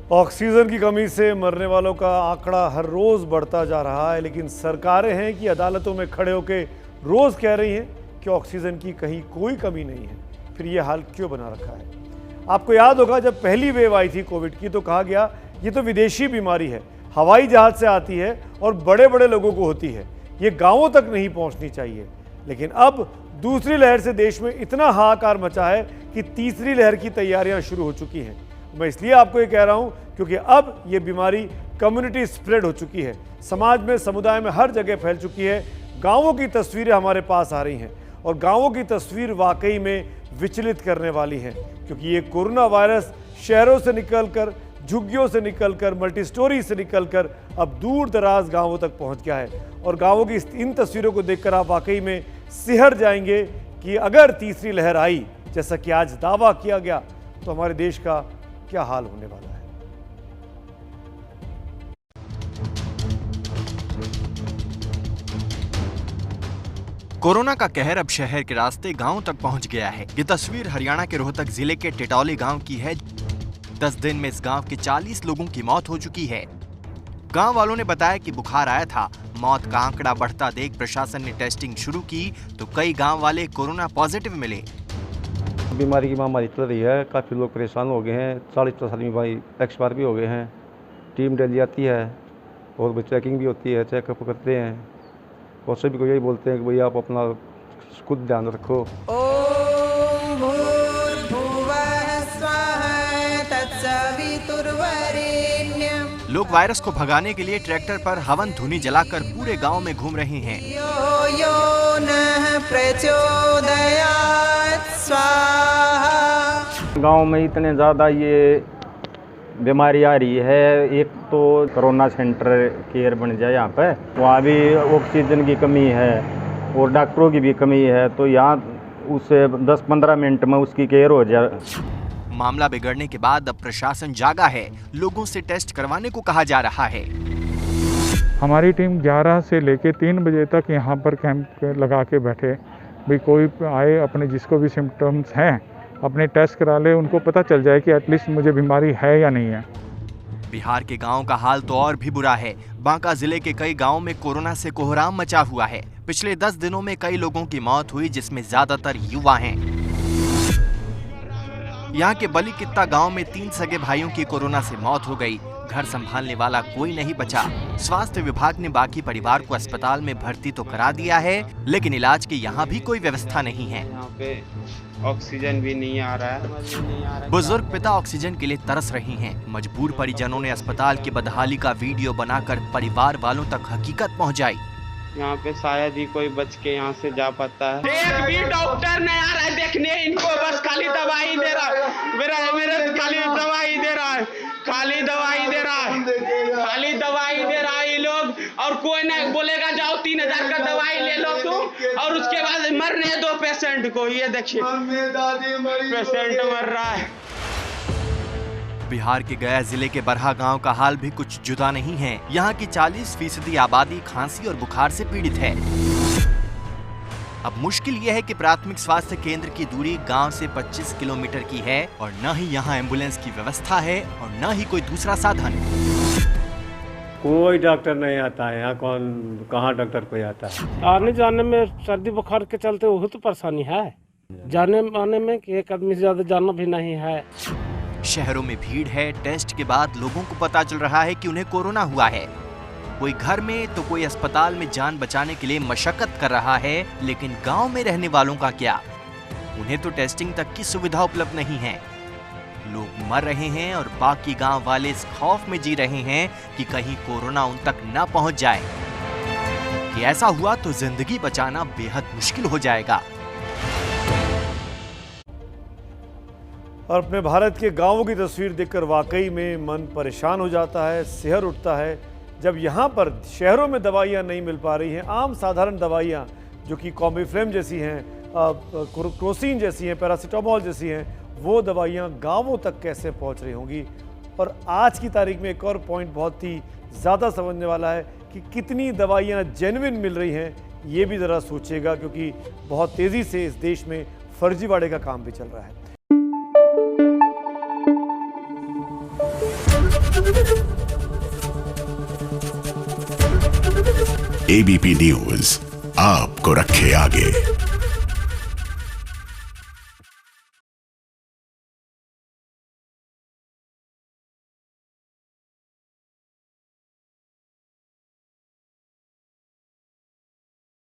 Oxygen की कमी से मरने वालों का आंकड़ा हर रोज बढ़ता जा रहा है, लेकिन सरकारें हैं कि अदालतों में खड़े होकर रोज कह रही हैं कि ऑक्सीजन की कहीं कोई कमी नहीं है। फिर ये हाल क्यों बना रखा है? आपको याद होगा जब पहली वेव आई थी कोविड की तो कहा गया ये तो विदेशी बीमारी है, हवाई जहाज से आती है और बड़े बड़े लोगों को होती है, ये गांवों तक नहीं पहुंचनी चाहिए। लेकिन अब दूसरी लहर से देश में इतना हाहाकार मचा है कि तीसरी लहर की तैयारियां शुरू हो चुकी हैं। मैं इसलिए आपको ये कह रहा हूं क्योंकि अब ये बीमारी कम्युनिटी स्प्रेड हो चुकी है, समाज में, समुदाय में हर जगह फैल चुकी है। गांवों की तस्वीरें हमारे पास आ रही हैं और गांवों की तस्वीर वाकई में विचलित करने वाली है, क्योंकि ये कोरोना वायरस शहरों से निकलकर, झुग्गियों से निकलकर, मल्टी स्टोरी से निकलकर अब दूर दराज गांवों तक पहुंच गया है। और गांवों की इन तस्वीरों को देखकर आप वाकई में सिहर जाएंगे कि अगर तीसरी लहर आई, जैसा कि आज दावा किया गया, तो हमारे देश का क्या हाल होने वाला है। कोरोना का कहर अब शहर के रास्ते गांव तक पहुंच गया है। ये तस्वीर हरियाणा के रोहतक जिले के टिटौली गांव की है। 10 दिन में इस गांव के 40 लोगों की मौत हो चुकी है। गांव वालों ने बताया कि बुखार आया था। मौत का आंकड़ा बढ़ता देख प्रशासन ने टेस्टिंग शुरू की तो कई गांव वाले कोरोना पॉजिटिव मिले। बीमारी की महामारी चल रही है, काफ़ी लोग परेशान हो गए हैं। 40-50 आदमी भाई एक्सपायर भी हो गए हैं। टीम डेली आती है और चेकिंग भी होती है, चेकअप करते हैं और सभी को यही बोलते हैं कि भाई आप अपना खुद ध्यान रखो। ओम भूर्भुवः स्वः तत्सवितुर्वरेण्यम्। लोग वायरस को भगाने के लिए ट्रैक्टर पर हवन धुनी जलाकर पूरे गांव में घूम रहे हैं। यो यो नः प्रचोदयात् स्वाहा। गांव में इतने ज़्यादा ये बीमारी आ रही है, एक तो कोरोना सेंटर केयर बन जाए यहाँ पे, वहाँ भी ऑक्सीजन की कमी है और डॉक्टरों की भी कमी है, तो यहाँ उसे 10-15 मिनट में उसकी केयर हो जाए। मामला बिगड़ने के बाद अब प्रशासन जागा है, लोगों से टेस्ट करवाने को कहा जा रहा है। हमारी टीम 11 से लेके 3 बजे तक यहाँ पर कैंप लगा के बैठे, भाई कोई आए अपने जिसको भी सिम्टम्स हैं अपने टेस्ट करा ले, उनको पता चल जाए कि एटलीस्ट मुझे बीमारी है या नहीं है। बिहार के गांव का हाल तो और भी बुरा है। बांका जिले के कई गांवों में कोरोना से कोहराम मचा हुआ है। पिछले 10 दिनों में कई लोगों की मौत हुई, जिसमें ज्यादातर युवा हैं। यहाँ के बलीकित्ता गांव में 3 सगे भाइयों की कोरोना से मौत हो गई। घर संभालने वाला कोई नहीं बचा। स्वास्थ्य विभाग ने बाकी परिवार को अस्पताल में भर्ती तो करा दिया है, लेकिन इलाज की यहाँ भी कोई व्यवस्था नहीं है। यहाँ पे ऑक्सीजन भी नहीं आ रहा है। बुजुर्ग पिता ऑक्सीजन के लिए तरस रहे हैं। मजबूर परिजनों ने अस्पताल की बदहाली का वीडियो बनाकर परिवार वालों तक हकीकत पहुंचाई। यहाँ पे शायद ही कोई बच के यहाँ से जा पाता है। एक भी डॉक्टर नहीं आ रहा है देखने इनको, बस खाली दवाई दे रहा है। मेरा खाली दवाई दे रहा है, खाली दवाई दे रहा है, खाली दवाई दे रहा है ये लोग। और कोई नहीं बोलेगा जाओ 3000 का दवाई ले लो तुम, और उसके बाद मरने दो पेशेंट को। ये देखिए पेशेंट मर रहा है। बिहार के गया जिले के बरहा गांव का हाल भी कुछ जुदा नहीं है। यहाँ की 40% आबादी खांसी और बुखार से पीड़ित है। अब मुश्किल यह है कि प्राथमिक स्वास्थ्य केंद्र की दूरी गांव से 25 किलोमीटर की है और न ही यहाँ एम्बुलेंस की व्यवस्था है और न ही कोई दूसरा साधन। कोई डॉक्टर नहीं आता है यहाँ, कहाँ डॉक्टर कोई आता है? आने जाने में सर्दी बुखार के चलते वो तो परेशानी है, जाने आने में कि एक आदमी से ज्यादा जाना भी नहीं है। शहरों में भीड़ है। टेस्ट के बाद लोगों को पता चल रहा है कि उन्हें कोरोना हुआ है। कोई घर में तो कोई अस्पताल में जान बचाने के लिए मशक्कत कर रहा है, लेकिन गांव में रहने वालों का क्या? उन्हें तो टेस्टिंग तक की सुविधा उपलब्ध नहीं है। लोग मर रहे हैं और बाकी गांव वाले इस खौफ में जी रहे हैं कि कहीं कोरोना उन तक न पहुंच जाए। कि ऐसा हुआ तो जिंदगी बचाना बेहद मुश्किल हो जाएगा। और अपने भारत के गांवों की तस्वीर देखकर वाकई में मन परेशान हो जाता है, सिहर उठता है। जब यहाँ पर शहरों में दवाइयाँ नहीं मिल पा रही हैं, आम साधारण दवाइयाँ जो कि कॉम्बिफ्लेम जैसी हैं, क्रोसिन जैसी हैं, पैरासीटामोल जैसी हैं, वो दवाइयाँ गांवों तक कैसे पहुँच रही होंगी। और आज की तारीख में एक और पॉइंट बहुत ही ज़्यादा समझने वाला है कि कितनी दवाइयाँ जेन्युइन मिल रही हैं, ये भी ज़रा सोचिएगा, क्योंकि बहुत तेज़ी से इस देश में फर्जीवाड़े का काम भी चल रहा है। एबीपी न्यूज आपको रखे आगे।